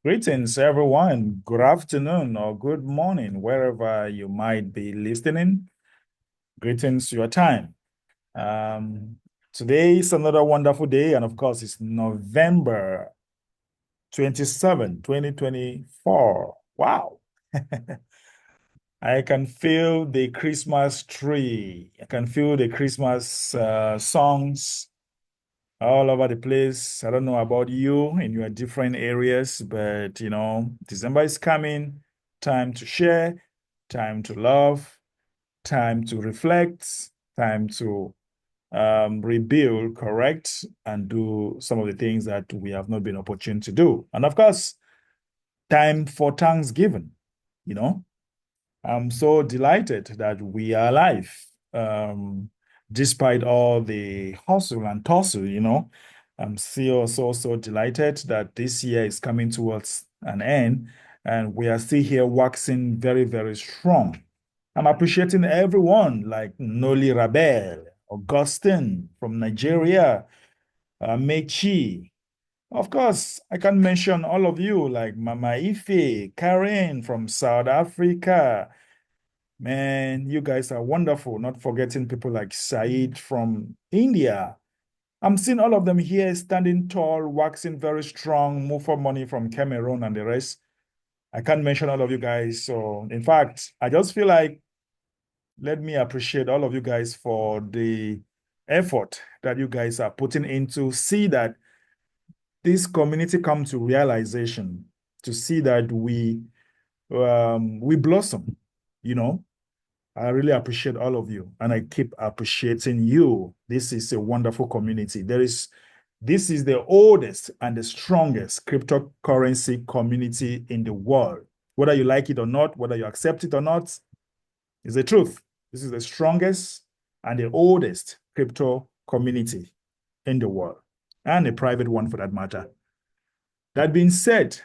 Greetings, everyone. Good afternoon or good morning, wherever you might be listening. Greetings, your time. Um, Today is another wonderful day, and of course, it's November 27, 2024. Wow. I can feel the Christmas tree. I can feel the Christmas songs all over the place. I don't know about you in your different areas, but December is coming. Time to share, time to love, time to reflect, time to rebuild, correct, and do some of the things that we have not been opportune to do. And of course, time for Thanksgiving. You know, I'm so delighted that we are alive, despite all the hustle and tussle, I'm still so delighted that this year is coming towards an end and we are still here waxing very strong. I'm appreciating everyone like Noli Rabel, Augustine from Nigeria, Mechi. Of course, I can mention all of you like Mama Ife, Karen from South Africa, man, you guys are wonderful. Not forgetting people like Said from India. I'm seeing all of them here standing tall, waxing very strong, move for money from Cameroon and the rest. I can't mention all of you guys. So, in fact, I just feel like let me appreciate all of you guys for the effort that you guys are putting into see that this community come to realization, to see that we blossom, you know. I really appreciate all of you, and I keep appreciating you. This is a wonderful community. This is the oldest and the strongest cryptocurrency community in the world. Whether you like it or not, whether you accept it or not, is the truth. This is the strongest and the oldest crypto community in the world, and a private one for that matter. That being said,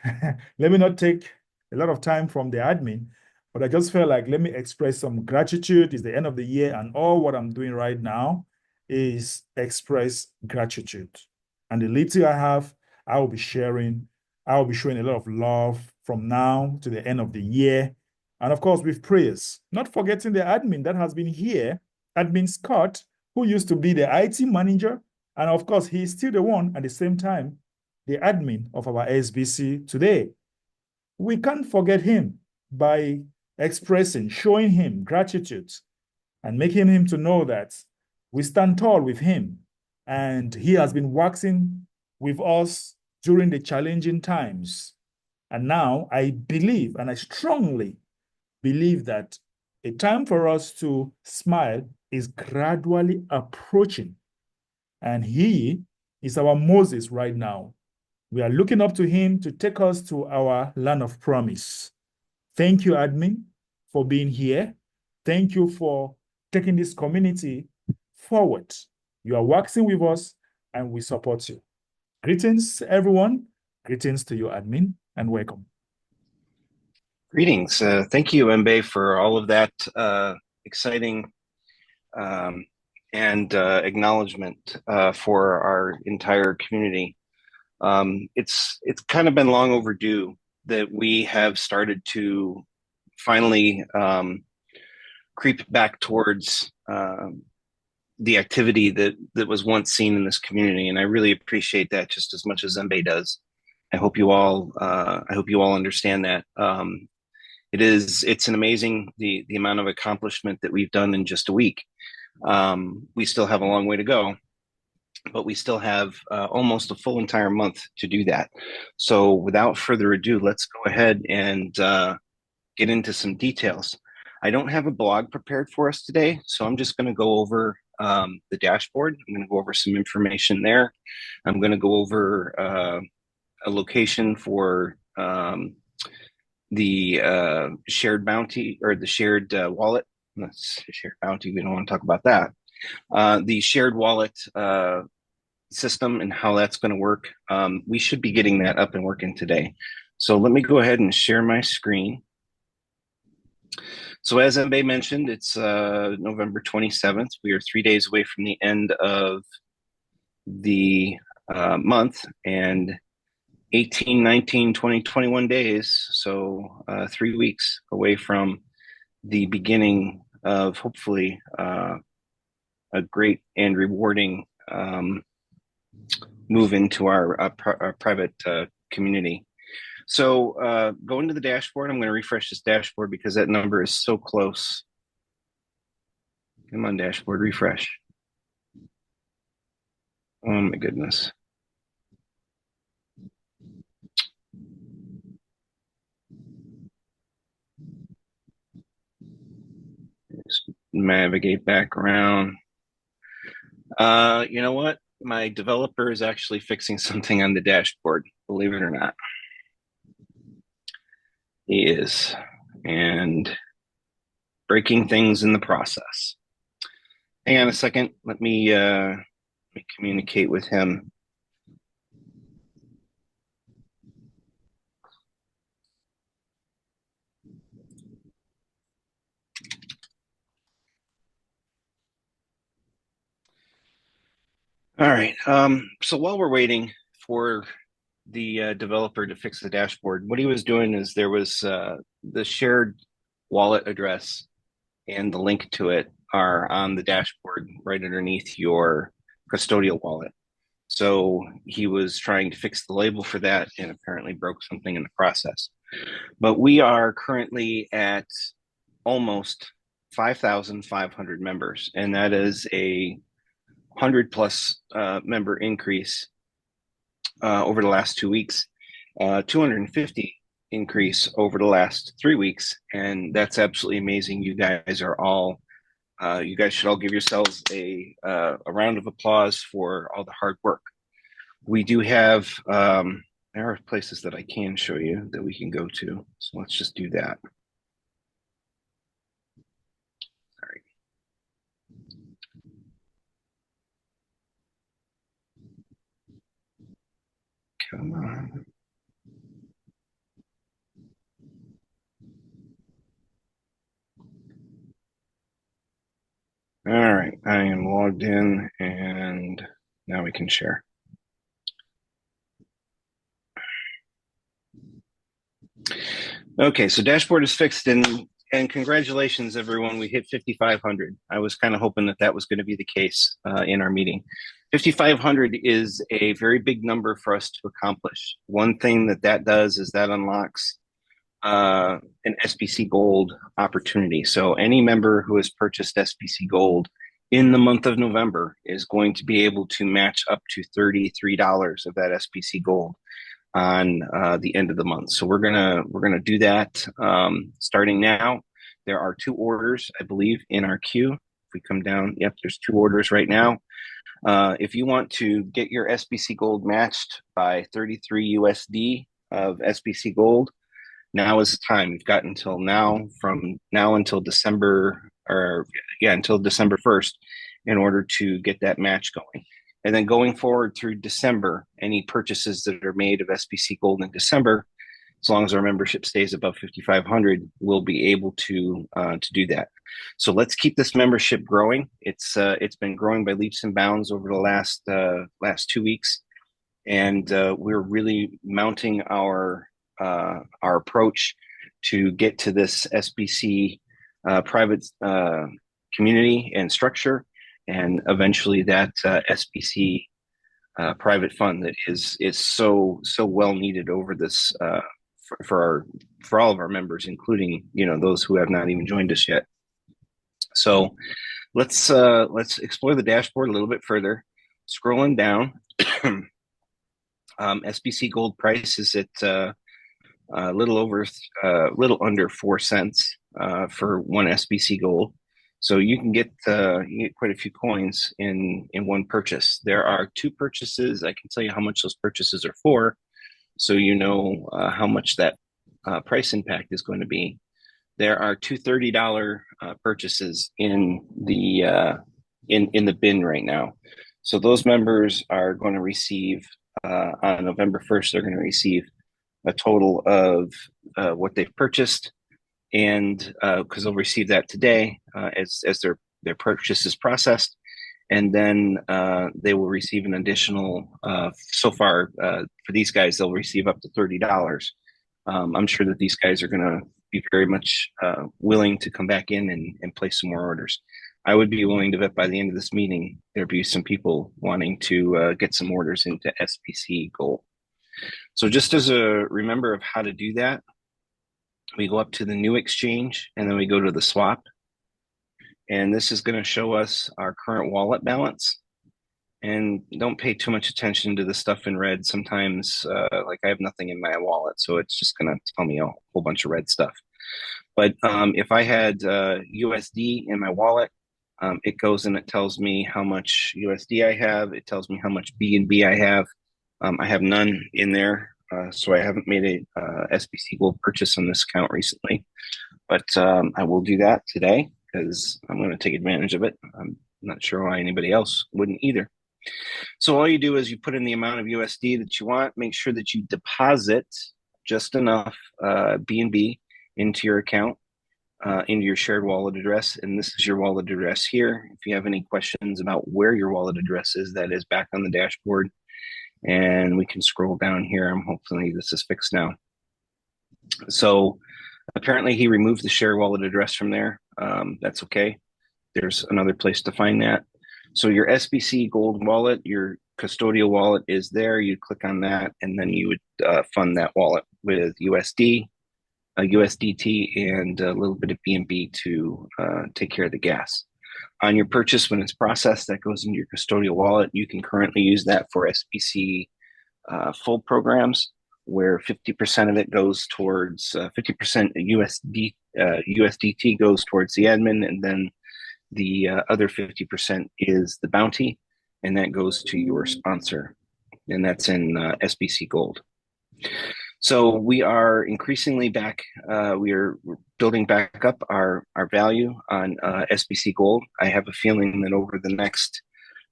let me not take a lot of time from the admin, but I just felt like let me express some gratitude. It's the end of the year, and all what I'm doing right now is express gratitude. And the little I have, I will be sharing. I will be showing a lot of love from now to the end of the year. And of course, with prayers, not forgetting the admin that has been here, Admin Scott, who used to be the IT manager. And of course, he is still the one at the same time the admin of our SBC today. We can't forget him by expressing, showing him gratitude and making him to know that we stand tall with him. And he has been waxing with us during the challenging times. And now I believe, and I strongly believe that a time for us to smile is gradually approaching. And he is our Moses right now. We are looking up to him to take us to our land of promise. Thank you, admin, for being here. Thank you for taking this community forward. You are working with us and we support you. Greetings, everyone. Greetings to you, admin, and welcome. Greetings. Thank you, Mbe, for all of that exciting and acknowledgement for our entire community. It's kind of been long overdue that we have started to finally creep back towards the activity that was once seen in this community, and I really appreciate that just as much as Mbe does. I hope you all understand that. It's an amazing the amount of accomplishment that we've done in just a week. We still have a long way to go, but we still have almost a full entire month to do that. So without further ado, let's go ahead and get into some details. I don't have a blog prepared for us today, so I'm just going to go over the dashboard. I'm going to go over some information there. I'm going to go over a location for the shared bounty or the shared wallet. That's shared bounty. We don't want to talk about that. The shared wallet system and how that's going to work. We should be getting that up and working today. So let me go ahead and share my screen. So as Mbe mentioned, it's November 27th. We are 3 days away from the end of the month, and 18, 19, 20, 21 days. So 3 weeks away from the beginning of hopefully a great and rewarding move into our private community. So go into the dashboard. I'm going to refresh this dashboard because that number is so close. Come on, dashboard, refresh. Oh my goodness. Just navigate back around. You know what? My developer is actually fixing something on the dashboard, believe it or not. He is. And breaking things in the process. Hang on a second. Let me communicate with him. All right. So while we're waiting for the developer to fix the dashboard, what he was doing is there was the shared wallet address and the link to it are on the dashboard right underneath your custodial wallet. So he was trying to fix the label for that and apparently broke something in the process. But we are currently at almost 5,500 members, and that is a 100 plus member increase over the last 2 weeks, 250 increase over the last 3 weeks, and that's absolutely amazing. You guys are all, you guys should all give yourselves a round of applause for all the hard work. We do have, there are places that I can show you that we can go to, so let's just do that. Sorry. Come on. All right, I am logged in and now we can share. Okay, so dashboard is fixed and congratulations everyone. We hit 5,500. I was kind of hoping that that was going to be the case in our meeting. 5,500 is a very big number for us to accomplish. One thing that does is that unlocks an SBC Gold opportunity. So any member who has purchased SBC Gold in the month of November is going to be able to match up to $33 of that SBC Gold on the end of the month. So we're gonna do that starting now. There are 2 orders, I believe, in our queue. If we come down, yep, there's 2 orders right now. If you want to get your SBC Gold matched by 33 USD of SBC Gold, now is the time. You've got until now, from now until December, or yeah, until December 1st, in order to get that match going. And then going forward through December, any purchases that are made of SBC Gold in December, as long as our membership stays above 5,500, we'll be able to do that. So let's keep this membership growing. It's been growing by leaps and bounds over the last 2 weeks, and we're really mounting our approach to get to this SBC private community and structure, and eventually that SBC private fund that is so well needed over this for all of our members, including those who have not even joined us yet. So let's explore the dashboard a little bit further. Scrolling down, SBC Gold price is at a little under 4 cents for one SBC Gold. So you can get quite a few coins in one purchase. There are 2 purchases. I can tell you how much those purchases are for, so you know how much that price impact is going to be. There are 2 $30 purchases in the bin right now. So those members are going to receive on November 1st. They're going to receive a total of what they've purchased, and because they'll receive that today as their purchase is processed, and then they will receive an additional. So far, for these guys, they'll receive up to $30. I'm sure that these guys are going to be very much willing to come back in and place some more orders. I would be willing to bet by the end of this meeting there'd be some people wanting to get some orders into SBC Gold. So just as a remember of how to do that, we go up to the new exchange and then we go to the swap. And this is going to show us our current wallet balance. And don't pay too much attention to the stuff in red. Sometimes, like I have nothing in my wallet, so it's just going to tell me a whole bunch of red stuff. But if I had USD in my wallet, it goes and it tells me how much USD I have. It tells me how much BNB I have. I have none in there, so I haven't made a SBC Gold purchase on this account recently. But I will do that today because I'm going to take advantage of it. I'm not sure why anybody else wouldn't either. So all you do is you put in the amount of USD that you want. Make sure that you deposit just enough BNB into your account, into your shared wallet address. And this is your wallet address here. If you have any questions about where your wallet address is, that is back on the dashboard. And we can scroll down here. Hopefully this is fixed now. So apparently he removed the share wallet address from there. That's okay. There's another place to find that. So your SBC Gold wallet, your custodial wallet is there. You click on that, and then you would fund that wallet with USD, USDT, and a little bit of BNB to take care of the gas. On your purchase, when it's processed, that goes into your custodial wallet. You can currently use that for SBC full programs, where 50% of it goes towards 50% USDT goes towards the admin, and then the other 50% is the bounty, and that goes to your sponsor, and that's in SBC Gold. So we are increasingly back. We are building back up our value on SBC Gold. I have a feeling that over the next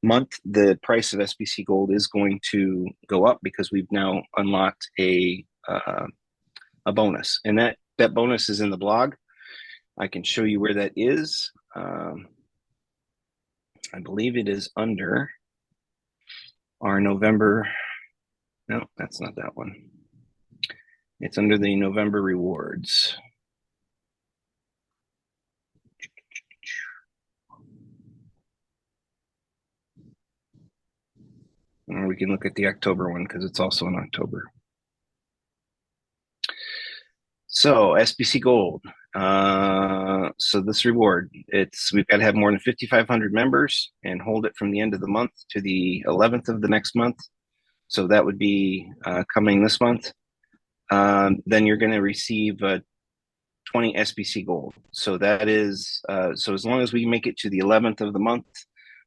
month, the price of SBC Gold is going to go up because we've now unlocked a bonus, and that bonus is in the blog. I can show you where that is. I believe it is under our November. No, that's not that one. It's under the November rewards. Or we can look at the October one because it's also in October. So SBC Gold. So this reward, we've got to have more than 5,500 members and hold it from the end of the month to the 11th of the next month. So that would be coming this month. Then you're going to receive 20 SBC Gold. So that is so as long as we make it to the 11th of the month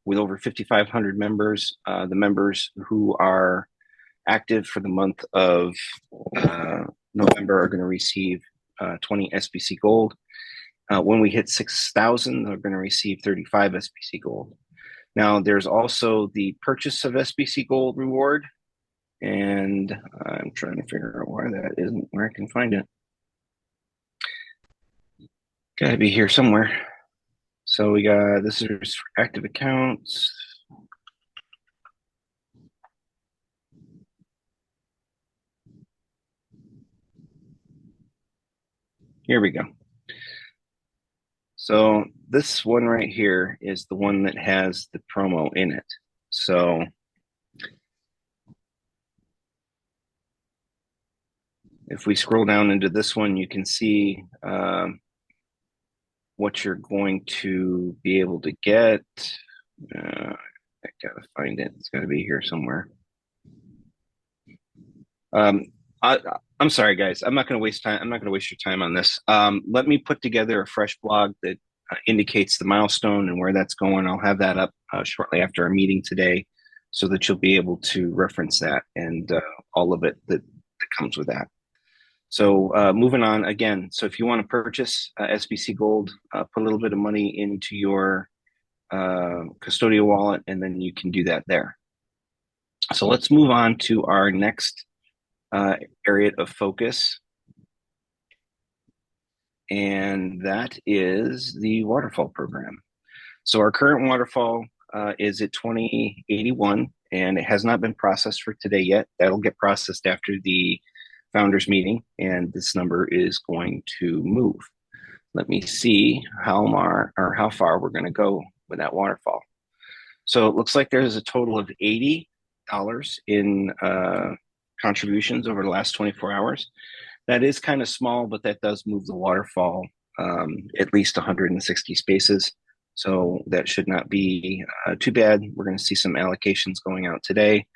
with over 5,500 members, the members who are active for the month of November are going to receive 20 SBC Gold. When we hit 6,000, they're going to receive 35 SBC Gold. Now, there's also the purchase of SBC Gold reward, and I'm trying to figure out why that isn't where I can find it. Got to be here somewhere. So we got, this is for active accounts. Here we go. So this one right here is the one that has the promo in it. So if we scroll down into this one, you can see what you're going to be able to get. I gotta find it. It's gotta be here somewhere. I'm sorry, guys. I'm not going to waste time. I'm not going to waste your time on this. Let me put together a fresh blog that indicates the milestone and where that's going. I'll have that up shortly after our meeting today, so that you'll be able to reference that and all of it that comes with that. So moving on again. So if you want to purchase SBC Gold, put a little bit of money into your custodial wallet, and then you can do that there. So let's move on to our next area of focus, and that is the waterfall program. So our current waterfall is at 2081, and it has not been processed for today yet. That'll get processed after the founders meeting, and this number is going to move. Let me see how far we're going to go with that waterfall. So it looks like there's a total of $80 in contributions over the last 24 hours. That is kind of small, but that does move the waterfall at least 160 spaces. So that should not be too bad. We're going to see some allocations going out today.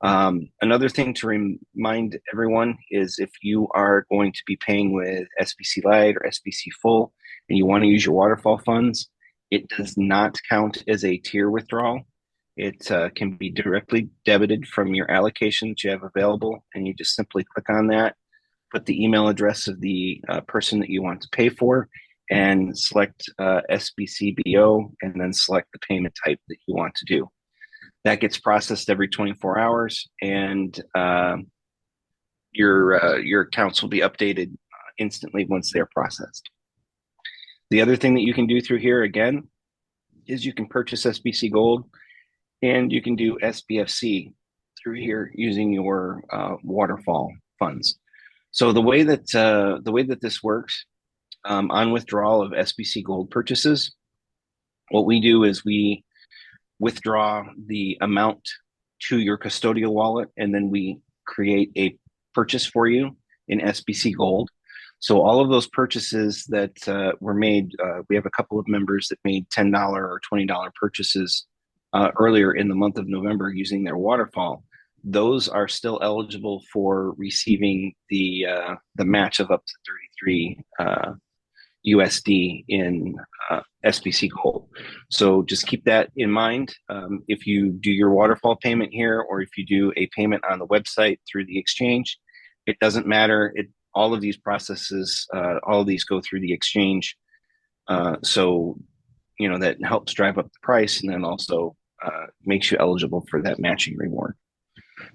Another thing to remind everyone is if you are going to be paying with SBC Lite or SBC Full and you want to use your waterfall funds, it does not count as a tier withdrawal. It can be directly debited from your allocation that you have available, and you just simply click on that, put the email address of the person that you want to pay for, and select SBCBO, and then select the payment type that you want to do. That gets processed every 24 hours, and your accounts will be updated instantly once they're processed. The other thing that you can do through here, again, is you can purchase SBC Gold, and you can do SBFC through here using your waterfall funds. So the way that this works on withdrawal of SBC Gold purchases, what we do is we withdraw the amount to your custodial wallet, and then we create a purchase for you in SBC Gold. So all of those purchases that were made, we have a couple of members that made $10 or $20 purchases earlier in the month of November using their waterfall. Those are still eligible for receiving the match of up to 33 USD in SBC Gold. So just keep that in mind. If you do your waterfall payment here, or if you do a payment on the website through the exchange, it doesn't matter. All of these processes, all of these go through the exchange. So, that helps drive up the price, and then also makes you eligible for that matching reward.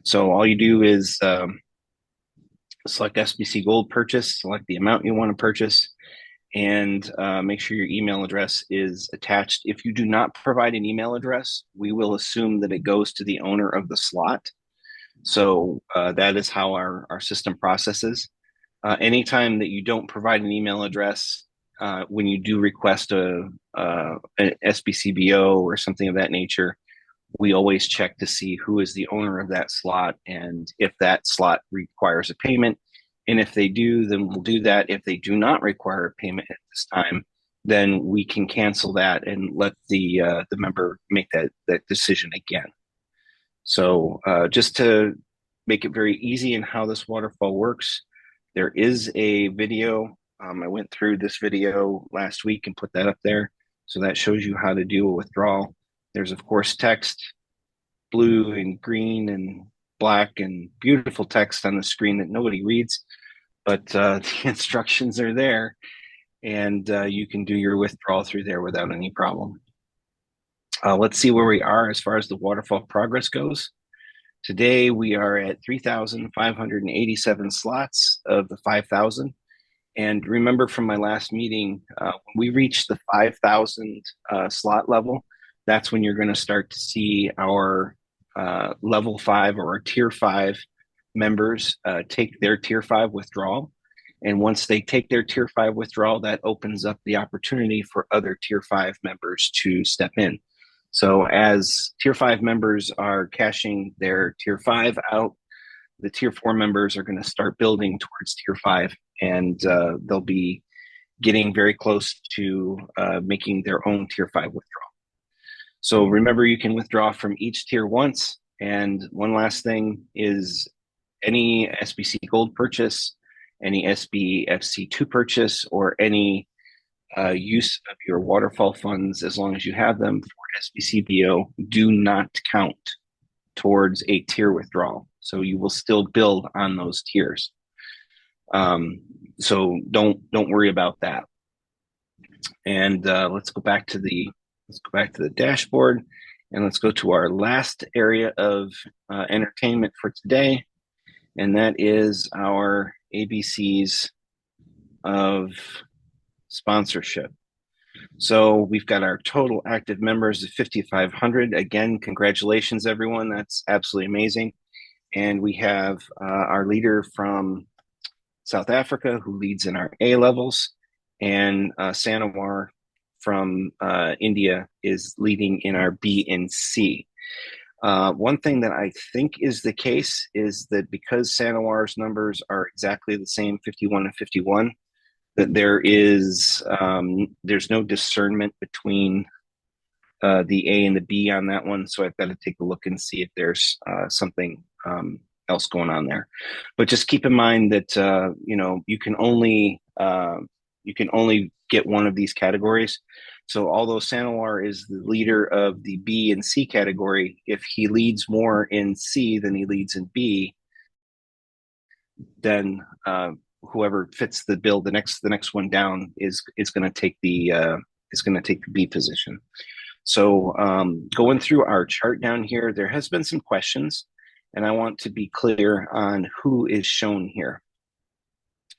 So all you do is select SBC Gold purchase, select the amount you want to purchase, and make sure your email address is attached. If you do not provide an email address, we will assume that it goes to the owner of the slot. So that is how our system processes. Anytime that you don't provide an email address, when you do request an SBCBO or something of that nature, we always check to see who is the owner of that slot and if that slot requires a payment. And if they do, then we'll do that. If they do not require a payment at this time, then we can cancel that and let the member make that decision again. So just to make it very easy in how this waterfall works, there is a video. I went through this video last week and put that up there. So that shows you how to do a withdrawal. There's, of course, text, blue and green and black and beautiful text on the screen that nobody reads, but the instructions are there, and you can do your withdrawal through there without any problem. Let's see where we are as far as the waterfall progress goes. Today, we are at 3,587 slots of the 5,000. And remember from my last meeting, when we reach the 5,000 slot level, that's when you're going to start to see our level 5 or our tier 5 members take their tier 5 withdrawal. And once they take their tier 5 withdrawal, that opens up the opportunity for other tier 5 members to step in. So as tier 5 members are cashing their tier 5 out, the tier 4 members are going to start building towards tier 5, and they'll be getting very close to making their own tier 5 withdrawal. So remember, you can withdraw from each tier once. And one last thing is any SBC Gold purchase, any SBFC2 purchase, or any use of your waterfall funds, as long as you have them for SBCBO, do not count towards a tier withdrawal. So you will still build on those tiers. So don't worry about that. And let's go back to the dashboard, and let's go to our last area of entertainment for today, and that is our ABCs of sponsorship. So we've got our total active members of 5,500. Again, congratulations, everyone. That's absolutely amazing. And we have our leader from South Africa who leads in our A levels, and Sanawar from India is leading in our B and C. One thing that I think is the case is that because Sanawar's numbers are exactly the same, 51 and 51, that there's no discernment between the A and the B on that one. So I've got to take a look and see if there's something else going on there. But just keep in mind that you can only get one of these categories. So although Sanawar is the leader of the B and C category, if he leads more in C than he leads in B, then whoever fits the bill, the next one down is going to take the B position. So going through our chart down here, there has been some questions, and I want to be clear on who is shown here.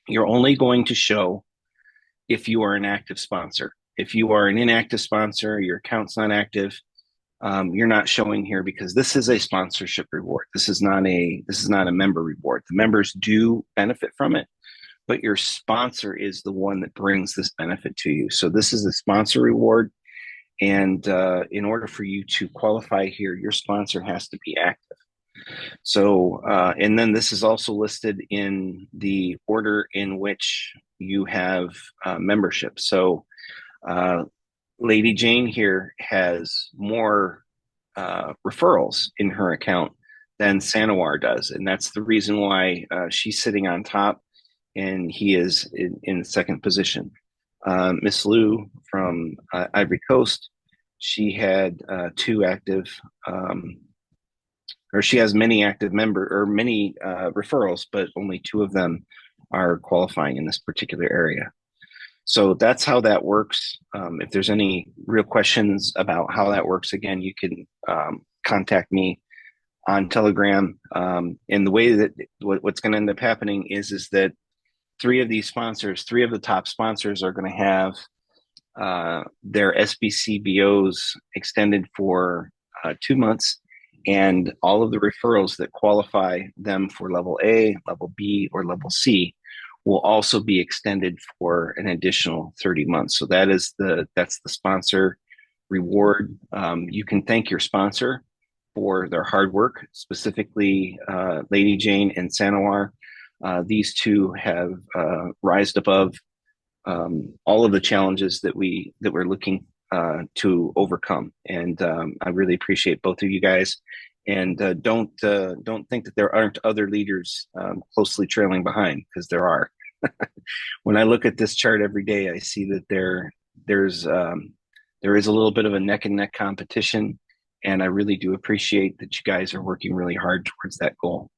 You're only going to show if you are an active sponsor. If you are an inactive sponsor, your account's not active, you're not showing here because this is a sponsorship reward. This is not a member reward. The members do benefit from it, but your sponsor is the one that brings this benefit to you. So this is a sponsor reward. And in order for you to qualify here, your sponsor has to be active. So, and then this is also listed in the order in which you have membership. So, Lady Jane here has more referrals in her account than Sanawar does. And that's the reason why she's sitting on top and he is in second position. Miss Lou from Ivory Coast, she had two active, or she has many active many referrals, but only two of them are qualifying in this particular area. So that's how that works. If there's any real questions about how that works, again, you can contact me on Telegram. And the way that what's going to end up happening is that three of the top sponsors are going to have their SBC BOs extended for 2 months, and all of the referrals that qualify them for level A, level B, or level C will also be extended for an additional 30 months. So that's the sponsor reward. You can thank your sponsor for their hard work, specifically Lady Jane and Sanawar. These two have rised above all of the challenges that we're looking to overcome, and I really appreciate both of you guys. And don't think that there aren't other leaders closely trailing behind, because there are. When I look at this chart every day, I see that there is a little bit of a neck and neck competition, and I really do appreciate that you guys are working really hard towards that goal.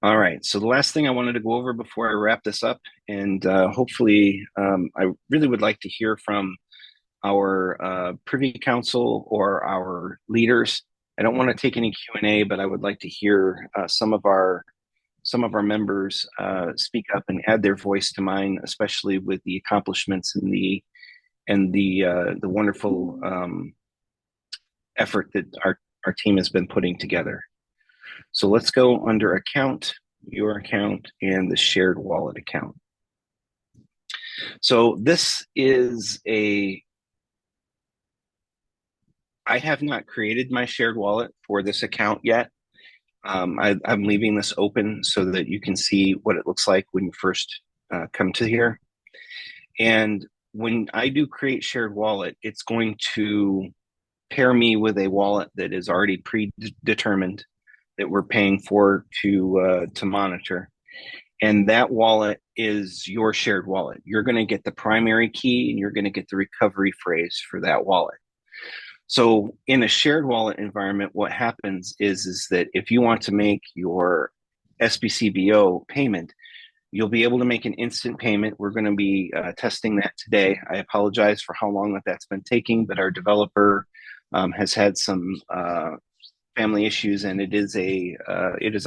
All right, so the last thing I wanted to go over before I wrap this up, and hopefully I really would like to hear from our Privy Council or our leaders. I don't want to take any Q&A, but I would like to hear some of our members speak up and add their voice to mine, especially with the accomplishments and the wonderful effort that our team has been putting together. So let's go under account, your account, and the shared wallet account. So this is I have not created my shared wallet for this account yet. I'm leaving this open so that you can see what it looks like when you first come to here. And when I do create shared wallet, it's going to pair me with a wallet that is already predetermined that we're paying for to monitor. And that wallet is your shared wallet. You're going to get the primary key and you're going to get the recovery phrase for that wallet. So in a shared wallet environment, what happens is that if you want to make your SBCBO payment, you'll be able to make an instant payment. We're going to be testing that today. I apologize for how long that's been taking, but our developer has had some family issues, and it is a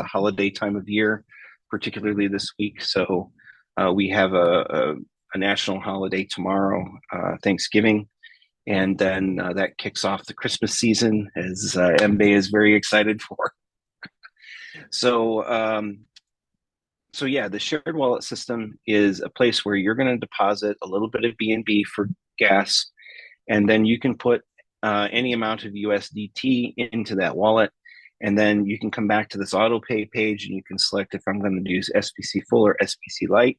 holiday time of year, particularly this week. So we have a a national holiday tomorrow, Thanksgiving. And then that kicks off the Christmas season, as MBA is very excited for. So, yeah, the shared wallet system is a place where you're going to deposit a little bit of BNB for gas, and then you can put any amount of USDT into that wallet. And then you can come back to this auto pay page and you can select if I'm going to use SBC full or SBC light,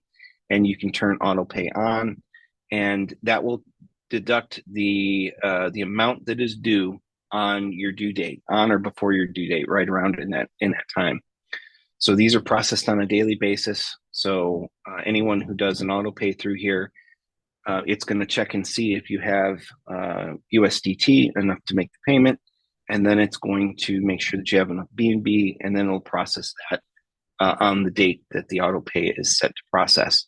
and you can turn auto pay on, and that will deduct the amount that is due on your due date, on or before your due date, right around in that time. So these are processed on a daily basis. So anyone who does an auto pay through here, it's going to check and see if you have USDT enough to make the payment, and then it's going to make sure that you have enough BNB, and then it'll process that on the date that the auto pay is set to process.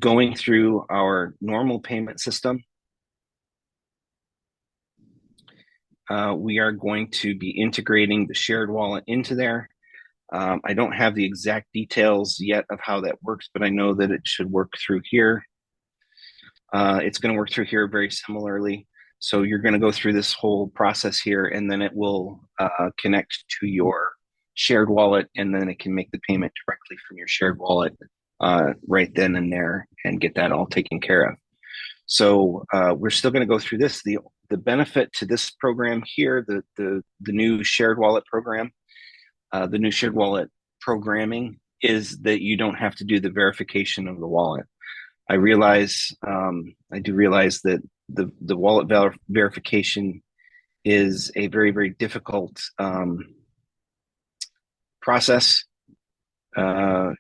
Going through our normal payment system, we are going to be integrating the shared wallet into there. I don't have the exact details yet of how that works, but I know that it should work through here. It's going to work through here very similarly. So you're going to go through this whole process here, and then it will connect to your shared wallet, and then it can make the payment directly from your shared wallet right then and there and get that all taken care of. So we're still going to go through this. The benefit to this program here, the new shared wallet program, the new shared wallet programming, is that you don't have to do the verification of the wallet. I do realize that the wallet verification is a very, very difficult process.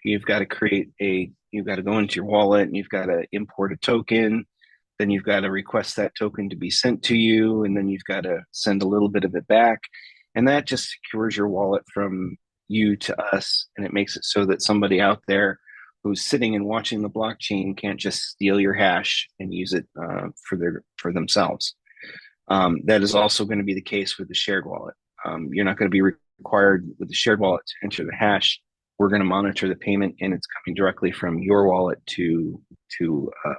You've got to go into your wallet, and you've got to import a token. Then you've got to request that token to be sent to you, and then you've got to send a little bit of it back. And that just secures your wallet from you to us, and it makes it so that somebody out there who's sitting and watching the blockchain can't just steal your hash and use it for themselves. That is also going to be the case with the shared wallet. You're not going to be required with the shared wallet to enter the hash. We're going to monitor the payment, and it's coming directly from your wallet to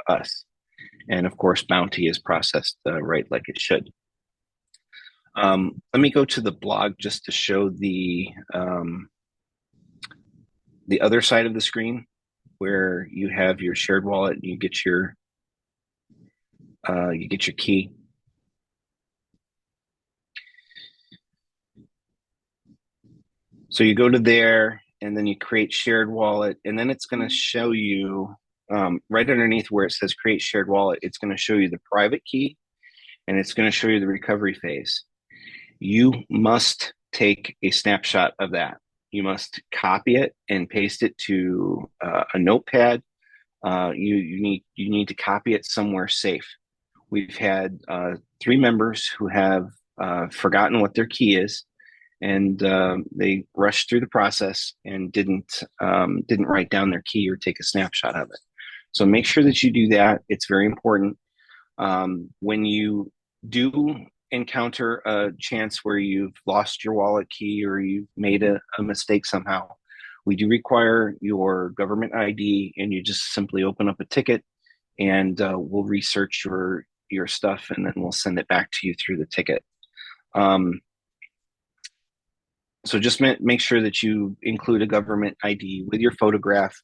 us. And of course, Bounty is processed right like it should. Let me go to the blog just to show the other side of the screen, where you have your shared wallet and you get your key. So you go to there, and then you create shared wallet, and then it's going to show you right underneath where it says create shared wallet. It's going to show you the private key, and it's going to show you the recovery phase. You must take a snapshot of that. You must copy it and paste it to a notepad. You need to copy it somewhere safe. We've had 3 members who have forgotten what their key is, and they rushed through the process and didn't write down their key or take a snapshot of it. So make sure that you do that. It's very important. When you do encounter a chance where you've lost your wallet key or you've made a mistake somehow, we do require your government ID, and you just simply open up a ticket, and we'll research your stuff, and then we'll send it back to you through the ticket. So just make sure that you include a government ID with your photograph.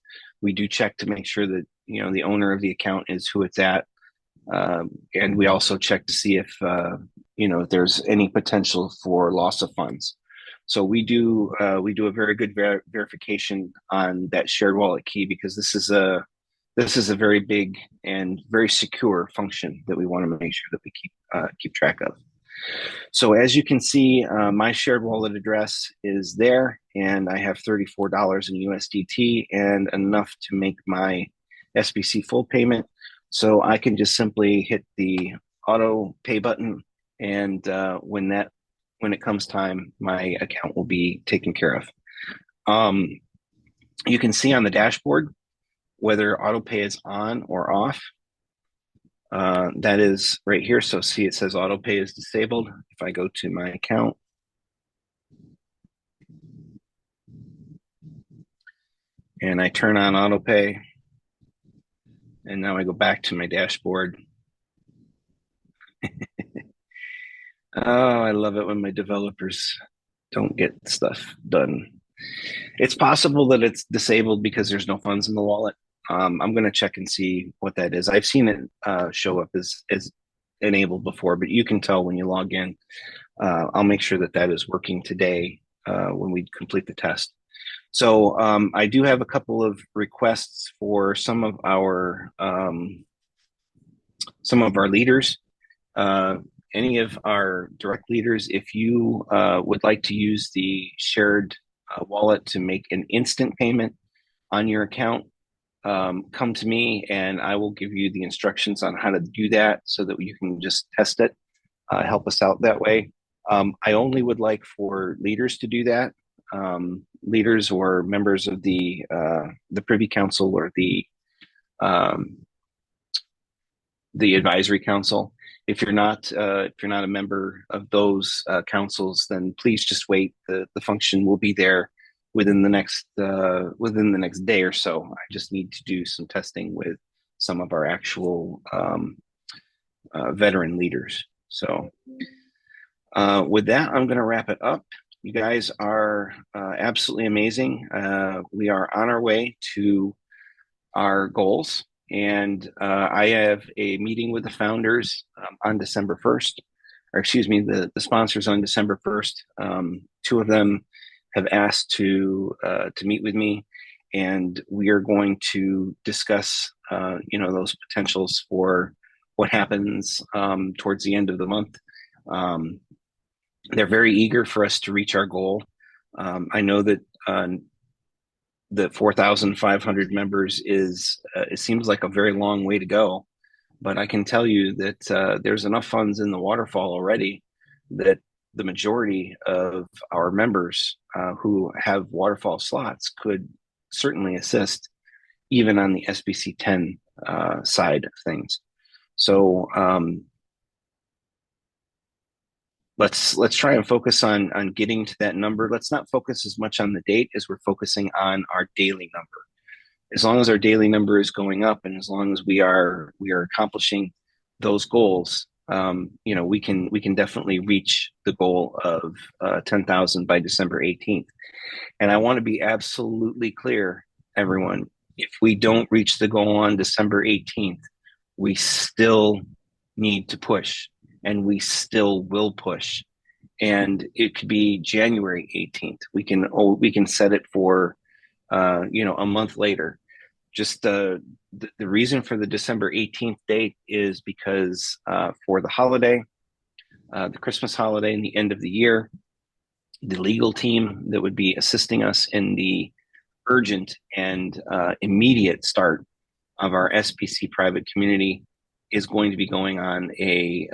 We do check to make sure that the owner of the account is who it's at, and we also check to see if if there's any potential for loss of funds. So we do a very good verification on that shared wallet key, because this is a very big and very secure function that we want to make sure that we keep track of. So as you can see, my shared wallet address is there, and I have $34 in USDT and enough to make my SBC full payment. So I can just simply hit the auto pay button, and when it comes time, my account will be taken care of. You can see on the dashboard whether auto pay is on or off. That is right here. So see, it says auto pay is disabled. If I go to my account, and I turn on auto pay, And now I go back to my dashboard. Oh, I love it when my developers don't get stuff done. It's possible that it's disabled because there's no funds in the wallet. I'm going to check and see what that is. I've seen it show up as enabled before, but you can tell when you log in. I'll make sure that that is working today when we complete the test. So I do have a couple of requests for some of our leaders. Uh, any of our direct leaders, if you would like to use the shared wallet to make an instant payment on your account, come to me and I will give you the instructions on how to do that so that you can just test it, help us out that way. I only would like for leaders to do that, leaders or members of the Privy Council or um, the advisory council. If you're not a member of those councils, then please just wait. The function will be there within the next day or so. I just need to do some testing with some of our actual veteran leaders. So with that, I'm going to wrap it up. You guys are absolutely amazing. We are on our way to our goals. And I have a meeting with the founders on December 1st, or excuse me, the sponsors on December 1st. Two of them have asked to meet with me, and we are going to discuss, those potentials for what happens towards the end of the month. Um, they're very eager for us to reach our goal. I know that the 4,500 members is it seems like a very long way to go, but I can tell you that there's enough funds in the waterfall already that the majority of our members who have waterfall slots could certainly assist even on the SBC 10 side of things. So let's try and focus on getting to that number. Let's not focus as much on the date as we're focusing on our daily number. As long as our daily number is going up and as long as we are accomplishing those goals, we can definitely reach the goal of 10,000 by December 18th. And I want to be absolutely clear, everyone, if we don't reach the goal on December 18th, we still need to push and we still will push. And it could be January 18th. We can set it for a month later. Just the reason for the December 18th date is because for the holiday, the Christmas holiday and the end of the year, the legal team that would be assisting us in the urgent and immediate start of our SBC private community is going to be going on a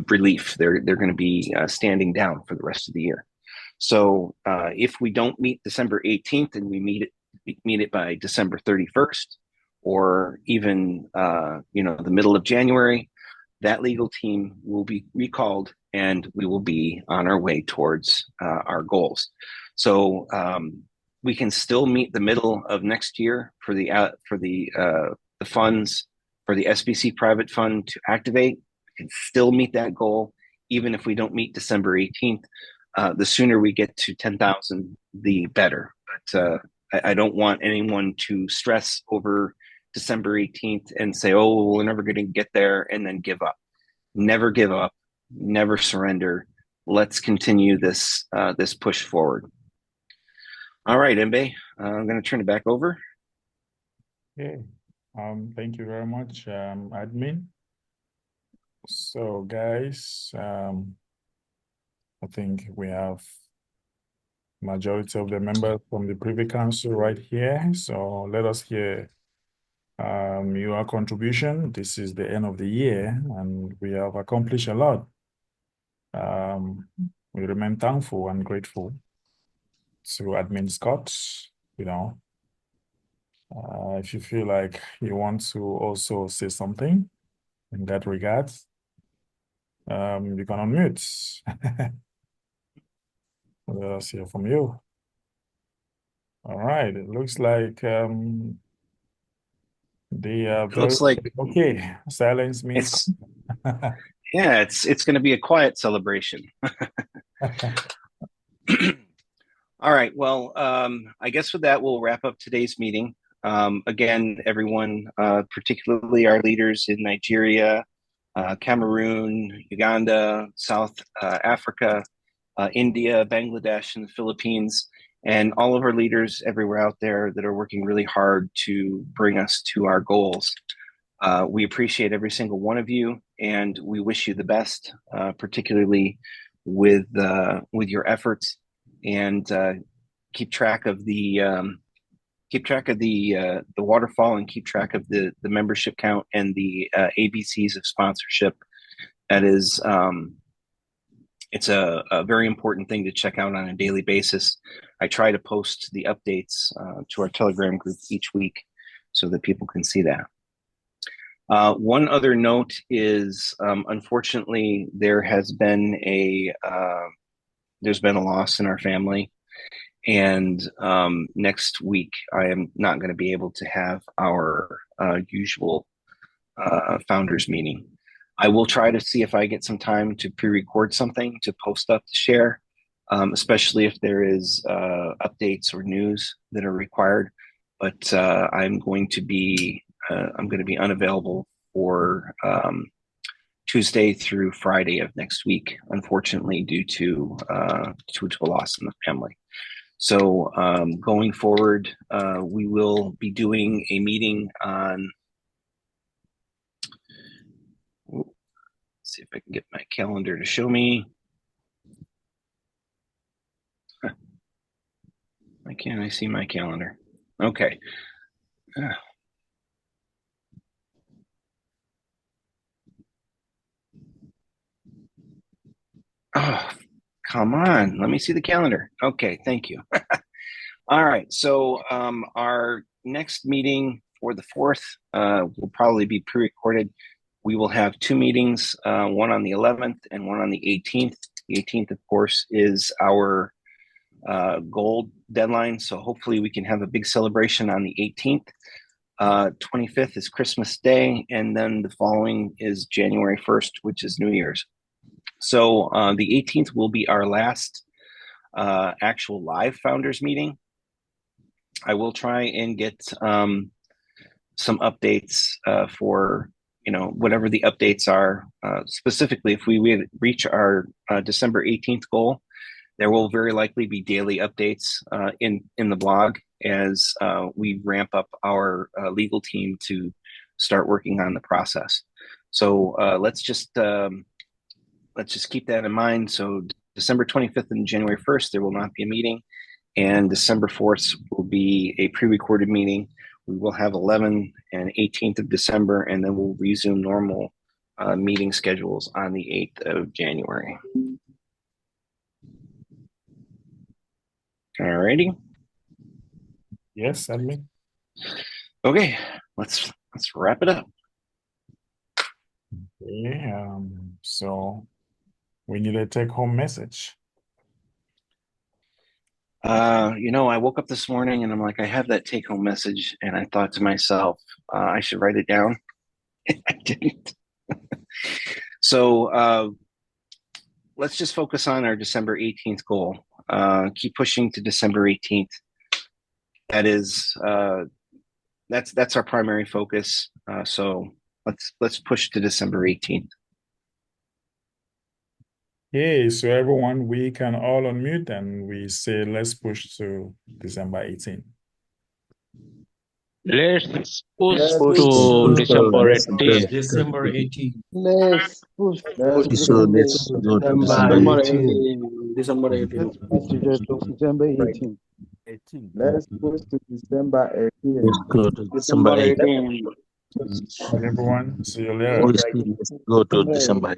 relief. They're going to be standing down for the rest of the year. So if we don't meet December 18th and we meet it by December 31st, or even the middle of January, that legal team will be recalled and we will be on our way towards our goals. So we can still meet the middle of next year for the funds for the SBC private fund to activate. We can still meet that goal even if we don't meet December 18th. The sooner we get to 10,000, the better. But I don't want anyone to stress over December 18th and say, oh, we're never going to get there and then give up. Never give up, never surrender. Let's continue this push forward. All right, Mbe, I'm going to turn it back over. Okay. Thank you very much, admin. So guys, I think we have majority of the members from the Privy Council right here. So let us hear your contribution. This is the end of the year and we have accomplished a lot. We remain thankful and grateful to Admin Scott. If you feel like you want to also say something in that regard, you can unmute. Let us hear from you. All right, it looks like They are It very looks like okay. Silence means. it's yeah, it's going to be a quiet celebration. All right. Well, I guess with that, we'll wrap up today's meeting. Again, everyone, particularly our leaders in Nigeria, Cameroon, Uganda, South Africa, India, Bangladesh, and the Philippines, and all of our leaders everywhere out there that are working really hard to bring us to our goals. We appreciate every single one of you, and we wish you the best, particularly with your efforts, and keep track of the waterfall, and keep track of the membership count and the ABCs of sponsorship. That is, it's a very important thing to check out on a daily basis. I try to post the updates to our Telegram group each week so that people can see that. One other note is, unfortunately, there's been a loss in our family, and next week I am not going to be able to have our usual founders meeting. I will try to see if I get some time to pre-record something to post up to share, especially if there is updates or news that are required. But I'm going to be unavailable for Tuesday through Friday of next week, unfortunately, due to a loss in the family. So going forward, we will be doing a meeting on. Let's see if I can get my calendar to show me. Why can't I see my calendar? Okay. Oh, come on. Let me see the calendar. Okay, thank you. All right. So our next meeting for the 4th will probably be pre-recorded. We will have 2 meetings, one on the 11th and one on the 18th. The 18th, of course, is our goal deadline. So hopefully we can have a big celebration on the 18th. 25th is Christmas Day, and then the following is January 1st, which is New Year's. So the 18th will be our last actual live founders meeting. I will try and get some updates for whatever the updates are. Specifically, if we reach our December 18th goal, there will very likely be daily updates in the blog as we ramp up our legal team to start working on the process. So let's just keep that in mind. So December 25th and January 1st, there will not be a meeting. And December 4th will be a pre-recorded meeting. We will have 11 and 18th of December, and then we'll resume normal meeting schedules on the 8th of January. All righty. Yes, admin. Okay, let's wrap it up. Okay, so we need a take-home message. I woke up this morning and I'm like, I have that take-home message, and I thought to myself, I should write it down. I didn't. So let's just focus on our December 18th goal. Keep pushing to December 18th. That is, that's our primary focus. So let's push to December 18th. Okay, so everyone, we can all unmute and we say let's push to December 18th. Let's push Let's to December 18th. December 18th. Let's push to So let's go to December 18th. December Let's 18th. push to December 18th. 18th. Let's push to December 18th. Let's go to December December 18th. 18th. Everyone, see you later. Let's go to December